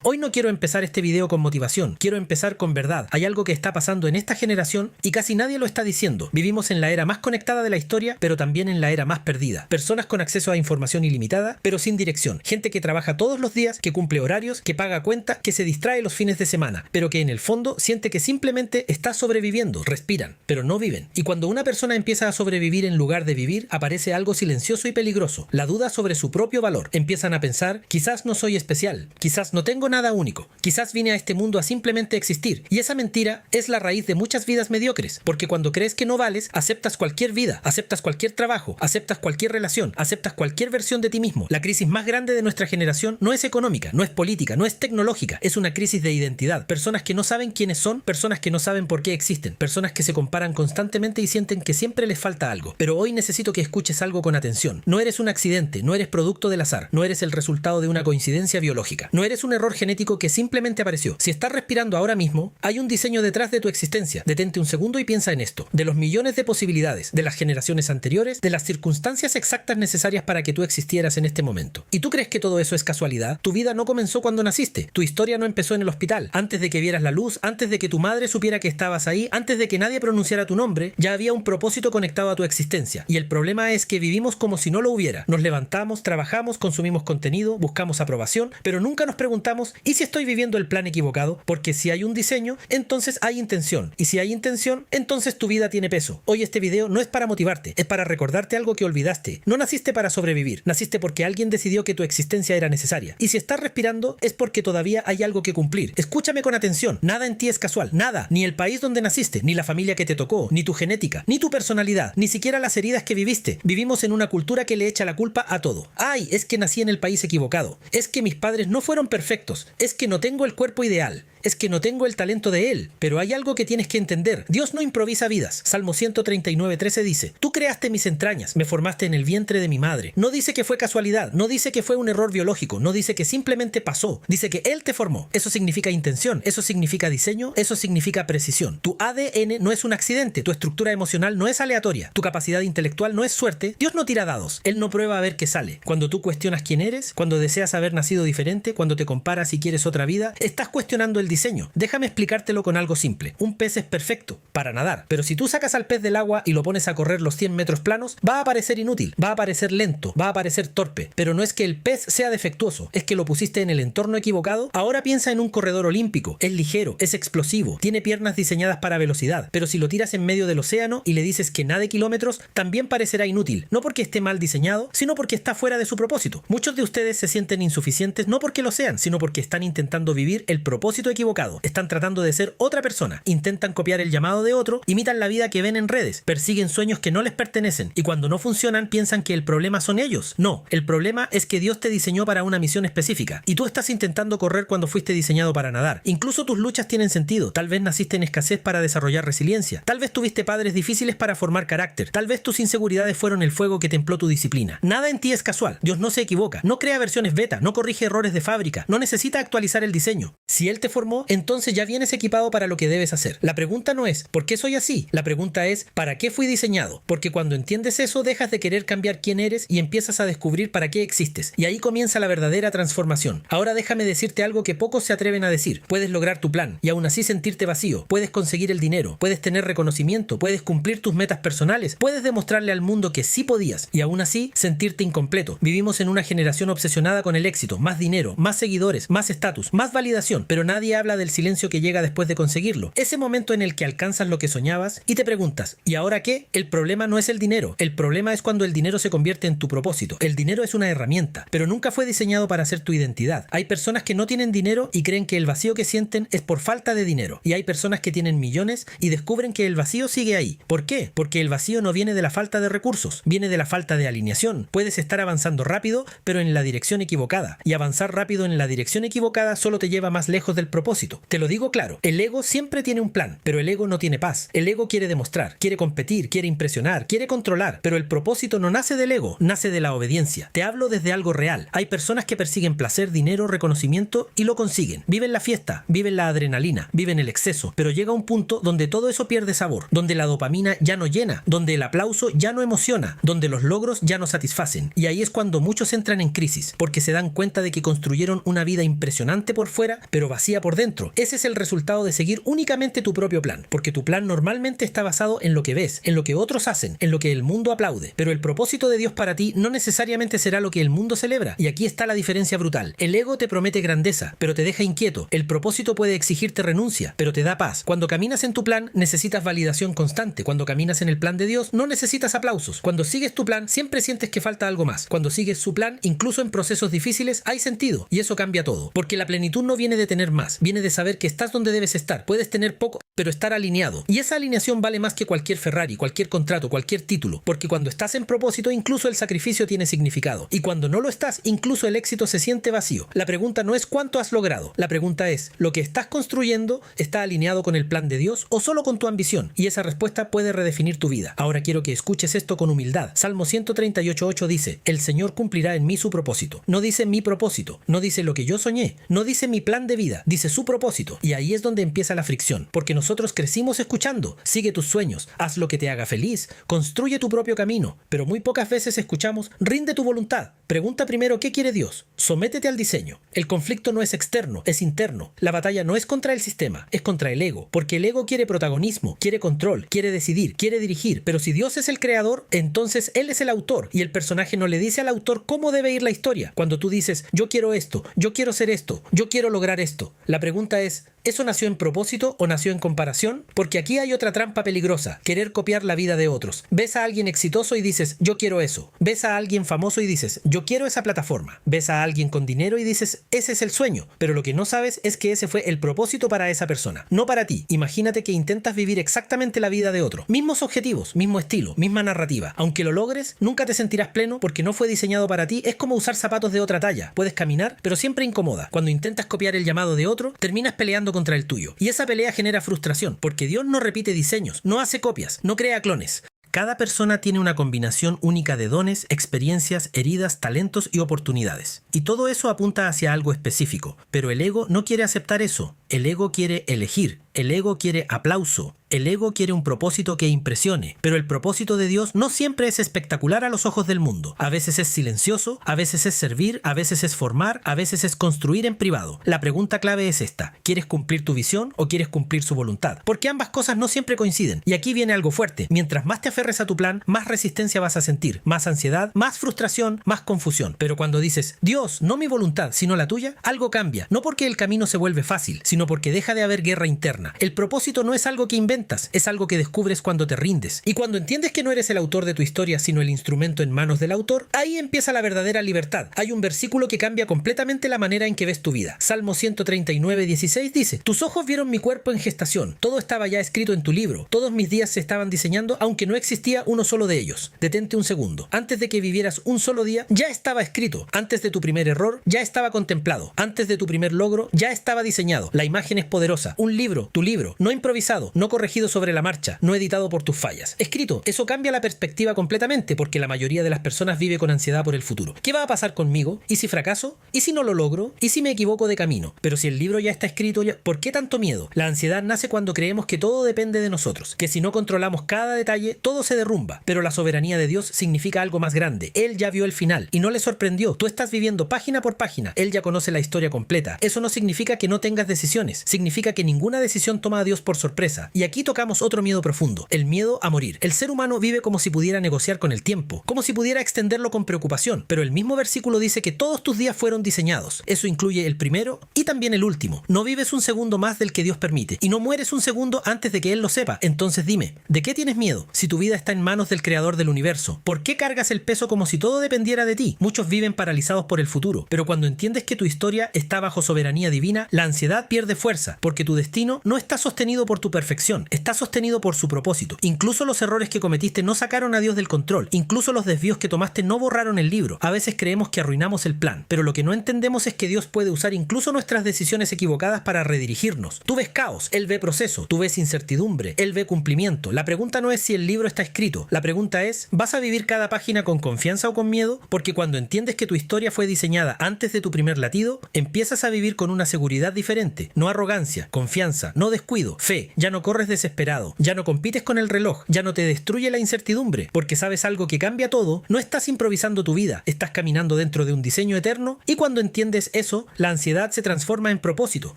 Hoy no quiero empezar este video con motivación, quiero empezar con verdad. Hay algo que está pasando en esta generación y casi nadie lo está diciendo. Vivimos en la era más conectada de la historia, pero también en la era más perdida. Personas con acceso a información ilimitada, pero sin dirección. Gente que trabaja todos los días, que cumple horarios, que paga cuentas, que se distrae los fines de semana, pero que en el fondo siente que simplemente está sobreviviendo. Respiran, pero no viven. Y cuando una persona empieza a sobrevivir en lugar de vivir, aparece algo silencioso y peligroso. La duda sobre su propio valor. Empiezan a pensar, quizás no soy especial, quizás no tengo nada único. Quizás vine a este mundo a simplemente existir. Y esa mentira es la raíz de muchas vidas mediocres. Porque cuando crees que no vales, aceptas cualquier vida, aceptas cualquier trabajo, aceptas cualquier relación, aceptas cualquier versión de ti mismo. La crisis más grande de nuestra generación no es económica, no es política, no es tecnológica. Es una crisis de identidad. Personas que no saben quiénes son, personas que no saben por qué existen, personas que se comparan constantemente y sienten que siempre les falta algo. Pero hoy necesito que escuches algo con atención. No eres un accidente, no eres producto del azar, no eres el resultado de una coincidencia biológica, no eres un error genético que simplemente apareció. Si estás respirando ahora mismo, hay un diseño detrás de tu existencia. Detente un segundo y piensa en esto. De los millones de posibilidades, de las generaciones anteriores, de las circunstancias exactas necesarias para que tú existieras en este momento. ¿Y tú crees que todo eso es casualidad? Tu vida no comenzó cuando naciste. Tu historia no empezó en el hospital. Antes de que vieras la luz, antes de que tu madre supiera que estabas ahí, antes de que nadie pronunciara tu nombre, ya había un propósito conectado a tu existencia. Y el problema es que vivimos como si no lo hubiera. Nos levantamos, trabajamos, consumimos contenido, buscamos aprobación, pero nunca nos preguntamos, ¿y si estoy viviendo el plan equivocado? Porque si hay un diseño, entonces hay intención. Y si hay intención, entonces tu vida tiene peso. Hoy este video no es para motivarte, es para recordarte algo que olvidaste. No naciste para sobrevivir, naciste porque alguien decidió que tu existencia era necesaria. Y si estás respirando, es porque todavía hay algo que cumplir. Escúchame con atención, nada en ti es casual, nada. Ni el país donde naciste, ni la familia que te tocó, ni tu genética, ni tu personalidad, ni siquiera las heridas que viviste. Vivimos en una cultura que le echa la culpa a todo. Ay, es que nací en el país equivocado. Es que mis padres no fueron perfectos. Es que no tengo el cuerpo ideal. Es que no tengo el talento de él. Pero hay algo que tienes que entender. Dios no improvisa vidas. Salmo 139:13 dice: Tú creaste mis entrañas, me formaste en el vientre de mi madre. No dice que fue casualidad, no dice que fue un error biológico, no dice que simplemente pasó. Dice que Él te formó. Eso significa intención, eso significa diseño, eso significa precisión. Tu ADN no es un accidente, tu estructura emocional no es aleatoria, tu capacidad intelectual no es suerte. Dios no tira dados, Él no prueba a ver qué sale. Cuando tú cuestionas quién eres, cuando deseas haber nacido diferente, cuando te comparas y quieres otra vida, estás cuestionando el diseño. Déjame explicártelo con algo simple. Un pez es perfecto para nadar, pero si tú sacas al pez del agua y lo pones a correr los 100 metros planos, va a parecer inútil, va a parecer lento, va a parecer torpe. Pero no es que el pez sea defectuoso, es que lo pusiste en el entorno equivocado. Ahora piensa en un corredor olímpico. Es ligero, es explosivo, tiene piernas diseñadas para velocidad, pero si lo tiras en medio del océano y le dices que nade kilómetros, también parecerá inútil. No porque esté mal diseñado, sino porque está fuera de su propósito. Muchos de ustedes se sienten insuficientes no porque lo sean, sino porque están intentando vivir el propósito equivocado. Están tratando de ser otra persona, intentan copiar el llamado de otro, imitan la vida que ven en redes, persiguen sueños que no les pertenecen y cuando no funcionan piensan que el problema son ellos. No, el problema es que Dios te diseñó para una misión específica y tú estás intentando correr cuando fuiste diseñado para nadar. Incluso tus luchas tienen sentido. Tal vez naciste en escasez para desarrollar resiliencia. Tal vez tuviste padres difíciles para formar carácter. Tal vez tus inseguridades fueron el fuego que templó tu disciplina. Nada en ti es casual. Dios no se equivoca. No crea versiones beta. No corrige errores de fábrica. No necesita actualizar el diseño. Si Él te formó, entonces ya vienes equipado para lo que debes hacer. La pregunta no es ¿por qué soy así? La pregunta es ¿para qué fui diseñado? Porque cuando entiendes eso, dejas de querer cambiar quién eres y empiezas a descubrir para qué existes. Y ahí comienza la verdadera transformación. Ahora déjame decirte algo que pocos se atreven a decir. Puedes lograr tu plan y aún así sentirte vacío. Puedes conseguir el dinero, puedes tener reconocimiento, puedes cumplir tus metas personales, puedes demostrarle al mundo que sí podías y aún así sentirte incompleto. Vivimos en una generación obsesionada con el éxito, más dinero, más seguidores, más estatus, más validación, pero nadie habla del silencio que llega después de conseguirlo. Ese momento en el que alcanzas lo que soñabas y te preguntas ¿y ahora qué? El problema no es el dinero, el problema es cuando el dinero se convierte en tu propósito. El dinero es una herramienta, pero nunca fue diseñado para ser tu identidad. Hay personas que no tienen dinero y creen que el vacío que sienten es por falta de dinero. Y hay personas que tienen millones y descubren que el vacío sigue ahí. ¿Por qué? Porque el vacío no viene de la falta de recursos, viene de la falta de alineación. Puedes estar avanzando rápido, pero en la dirección equivocada. Y avanzar rápido en la dirección equivocada solo te lleva más lejos del propósito. propósito. Te lo digo claro, el ego siempre tiene un plan, pero el ego no tiene paz. El ego quiere demostrar, quiere competir, quiere impresionar, quiere controlar, pero el propósito no nace del ego, nace de la obediencia. Te hablo desde algo real. Hay personas que persiguen placer, dinero, reconocimiento y lo consiguen. Viven la fiesta, viven la adrenalina, viven el exceso, pero llega un punto donde todo eso pierde sabor, donde la dopamina ya no llena, donde el aplauso ya no emociona, donde los logros ya no satisfacen. Y ahí es cuando muchos entran en crisis, porque se dan cuenta de que construyeron una vida impresionante por fuera, pero vacía por dentro. Ese es el resultado de seguir únicamente tu propio plan, porque tu plan normalmente está basado en lo que ves, en lo que otros hacen, en lo que el mundo aplaude. Pero el propósito de Dios para ti no necesariamente será lo que el mundo celebra. Y aquí está la diferencia brutal. El ego te promete grandeza, pero te deja inquieto. El propósito puede exigirte renuncia, pero te da paz. Cuando caminas en tu plan, necesitas validación constante. Cuando caminas en el plan de Dios, no necesitas aplausos. Cuando sigues tu plan, siempre sientes que falta algo más. Cuando sigues su plan, incluso en procesos difíciles, hay sentido. Y eso cambia todo. Porque la plenitud no viene de tener más, viene de saber que estás donde debes estar. Puedes tener poco, pero estar alineado. Y esa alineación vale más que cualquier Ferrari, cualquier contrato, cualquier título. Porque cuando estás en propósito, incluso el sacrificio tiene significado. Y cuando no lo estás, incluso el éxito se siente vacío. La pregunta no es cuánto has logrado. La pregunta es, ¿lo que estás construyendo está alineado con el plan de Dios o solo con tu ambición? Y esa respuesta puede redefinir tu vida. Ahora quiero que escuches esto con humildad. Salmo 138:8 dice, el Señor cumplirá en mí su propósito. No dice mi propósito, no dice lo que yo soñé, no dice mi plan de vida, dice su propósito. Y ahí es donde empieza la fricción, porque nosotros crecimos escuchando, sigue tus sueños, haz lo que te haga feliz, construye tu propio camino, pero muy pocas veces escuchamos, rinde tu voluntad. Pregunta primero qué quiere Dios, sométete al diseño. El conflicto no es externo, es interno. La batalla no es contra el sistema, es contra el ego, porque el ego quiere protagonismo, quiere control, quiere decidir, quiere dirigir, pero si Dios es el creador, entonces Él es el autor, y el personaje no le dice al autor cómo debe ir la historia. Cuando tú dices, yo quiero esto, yo quiero ser esto, yo quiero lograr esto, la pregunta es, ¿eso nació en propósito o nació en comparación? Porque aquí hay otra trampa peligrosa, querer copiar la vida de otros. Ves a alguien exitoso y dices, yo quiero eso. Ves a alguien famoso y dices, yo quiero esa plataforma. Ves a alguien con dinero y dices, ese es el sueño. Pero lo que no sabes es que ese fue el propósito para esa persona, no para ti. Imagínate que intentas vivir exactamente la vida de otro. Mismos objetivos, mismo estilo, misma narrativa. Aunque lo logres, nunca te sentirás pleno porque no fue diseñado para ti. Es como usar zapatos de otra talla. Puedes caminar, pero siempre incomoda. Cuando intentas copiar el llamado de otro, terminas peleando contra el tuyo. Y esa pelea genera frustración, porque Dios no repite diseños, no hace copias, no crea clones. Cada persona tiene una combinación única de dones, experiencias, heridas, talentos y oportunidades. Y todo eso apunta hacia algo específico. Pero el ego no quiere aceptar eso. El ego quiere elegir. El ego quiere aplauso. El ego quiere un propósito que impresione, pero el propósito de Dios no siempre es espectacular a los ojos del mundo. A veces es silencioso, a veces es servir, a veces es formar, a veces es construir en privado. La pregunta clave es esta: ¿quieres cumplir tu visión o quieres cumplir su voluntad? Porque ambas cosas no siempre coinciden. Y aquí viene algo fuerte. Mientras más te aferres a tu plan, más resistencia vas a sentir, más ansiedad, más frustración, más confusión. Pero cuando dices, Dios, no mi voluntad, sino la tuya, algo cambia. No porque el camino se vuelve fácil, sino porque deja de haber guerra interna. El propósito no es algo que inventas, es algo que descubres cuando te rindes. Y cuando entiendes que no eres el autor de tu historia, sino el instrumento en manos del autor, ahí empieza la verdadera libertad. Hay un versículo que cambia completamente la manera en que ves tu vida. Salmo 139:16 dice, tus ojos vieron mi cuerpo en gestación. Todo estaba ya escrito en tu libro. Todos mis días se estaban diseñando, aunque no existía uno solo de ellos. Detente un segundo. Antes de que vivieras un solo día, ya estaba escrito. Antes de tu primer error, ya estaba contemplado. Antes de tu primer logro, ya estaba diseñado. La imagen es poderosa. Un libro, tu libro, no improvisado, no corregido sobre la marcha, no editado por tus fallas. Escrito. Eso cambia la perspectiva completamente, porque la mayoría de las personas vive con ansiedad por el futuro. ¿Qué va a pasar conmigo? ¿Y si fracaso? ¿Y si no lo logro? ¿Y si me equivoco de camino? Pero si el libro ya está escrito, ¿por qué tanto miedo? La ansiedad nace cuando creemos que todo depende de nosotros, que si no controlamos cada detalle, todo se derrumba. Pero la soberanía de Dios significa algo más grande. Él ya vio el final y no le sorprendió. Tú estás viviendo página por página. Él ya conoce la historia completa. Eso no significa que no tengas decisiones. Significa que ninguna decisión toma a Dios por sorpresa. Y aquí tocamos otro miedo profundo, el miedo a morir. El ser humano vive como si pudiera negociar con el tiempo, como si pudiera extenderlo con preocupación, pero el mismo versículo dice que todos tus días fueron diseñados. Eso incluye el primero y también el último. No vives un segundo más del que Dios permite, y no mueres un segundo antes de que Él lo sepa. Entonces dime, ¿de qué tienes miedo si tu vida está en manos del Creador del universo? ¿Por qué cargas el peso como si todo dependiera de ti? Muchos viven paralizados por el futuro, pero cuando entiendes que tu historia está bajo soberanía divina, la ansiedad pierde pierde fuerza, porque tu destino no está sostenido por tu perfección, está sostenido por su propósito. Incluso los errores que cometiste no sacaron a Dios del control, incluso los desvíos que tomaste no borraron el libro. A veces creemos que arruinamos el plan, pero lo que no entendemos es que Dios puede usar incluso nuestras decisiones equivocadas para redirigirnos. Tú ves caos, Él ve proceso, tú ves incertidumbre, Él ve cumplimiento. La pregunta no es si el libro está escrito, la pregunta es, ¿vas a vivir cada página con confianza o con miedo? Porque cuando entiendes que tu historia fue diseñada antes de tu primer latido, empiezas a vivir con una seguridad diferente, no arrogancia, confianza, no descuido, fe. Ya no corres desesperado, ya no compites con el reloj, ya no te destruye la incertidumbre, porque sabes algo que cambia todo. No estás improvisando tu vida, estás caminando dentro de un diseño eterno, y cuando entiendes eso, la ansiedad se transforma en propósito.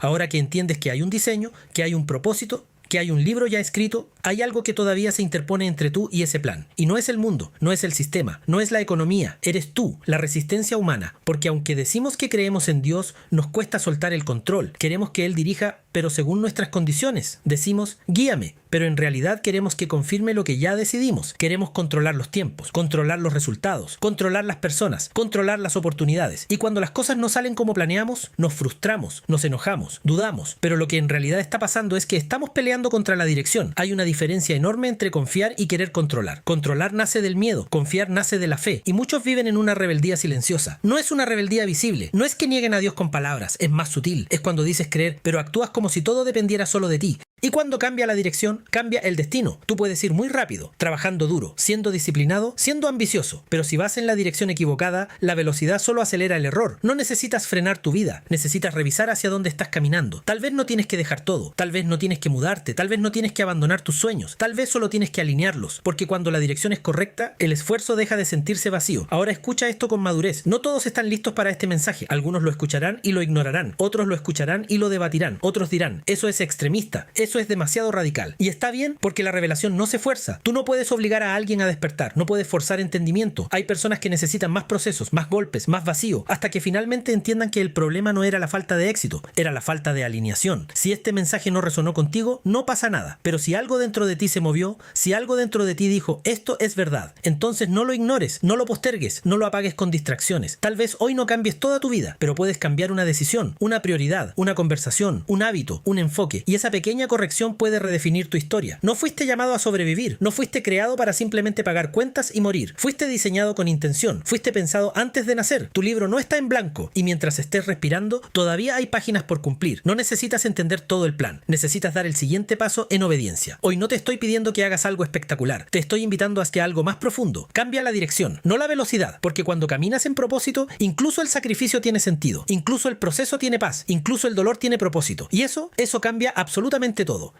Ahora que entiendes que hay un diseño, que hay un propósito, que hay un libro ya escrito, hay algo que todavía se interpone entre tú y ese plan. Y no es el mundo, no es el sistema, no es la economía, eres tú, la resistencia humana. Porque aunque decimos que creemos en Dios, nos cuesta soltar el control. Queremos que Él dirija, pero según nuestras condiciones. Decimos, guíame, pero en realidad queremos que confirme lo que ya decidimos. Queremos controlar los tiempos, controlar los resultados, controlar las personas, controlar las oportunidades. Y cuando las cosas no salen como planeamos, nos frustramos, nos enojamos, dudamos. Pero lo que en realidad está pasando es que estamos peleando contra la dirección. Hay una diferencia enorme entre confiar y querer controlar. Controlar nace del miedo, confiar nace de la fe. Y muchos viven en una rebeldía silenciosa. No es una rebeldía visible, no es que nieguen a Dios con palabras, es más sutil. Es cuando dices creer, pero actúas como si todo dependiera solo de ti. Y cuando cambia la dirección, cambia el destino. Tú puedes ir muy rápido, trabajando duro, siendo disciplinado, siendo ambicioso. Pero si vas en la dirección equivocada, la velocidad solo acelera el error. No necesitas frenar tu vida, necesitas revisar hacia dónde estás caminando. Tal vez no tienes que dejar todo, tal vez no tienes que mudarte, tal vez no tienes que abandonar tus sueños, tal vez solo tienes que alinearlos. Porque cuando la dirección es correcta, el esfuerzo deja de sentirse vacío. Ahora escucha esto con madurez. No todos están listos para este mensaje. Algunos lo escucharán y lo ignorarán. Otros lo escucharán y lo debatirán. Otros dirán, eso es extremista, eso es demasiado radical. Y está bien, porque la revelación no se fuerza. Tú no puedes obligar a alguien a despertar, no puedes forzar entendimiento. Hay personas que necesitan más procesos, más golpes, más vacío, hasta que finalmente entiendan que el problema no era la falta de éxito, era la falta de alineación. Si este mensaje no resonó contigo, no pasa nada. Pero si algo dentro de ti se movió, si algo dentro de ti dijo, esto es verdad, entonces no lo ignores, no lo postergues, no lo apagues con distracciones. Tal vez hoy no cambies toda tu vida, pero puedes cambiar una decisión, una prioridad, una conversación, un hábito, un enfoque, y esa pequeña corrección puede redefinir tu historia. No fuiste llamado a sobrevivir, no fuiste creado para simplemente pagar cuentas y morir. Fuiste diseñado con intención, fuiste pensado antes de nacer. Tu libro no está en blanco, y mientras estés respirando, todavía hay páginas por cumplir. No necesitas entender todo el plan, necesitas dar el siguiente paso en obediencia. Hoy no te estoy pidiendo que hagas algo espectacular, te estoy invitando hacia algo más profundo. Cambia la dirección, no la velocidad, porque cuando caminas en propósito, incluso el sacrificio tiene sentido, incluso el proceso tiene paz, incluso el dolor tiene propósito. Y eso cambia absolutamente todo.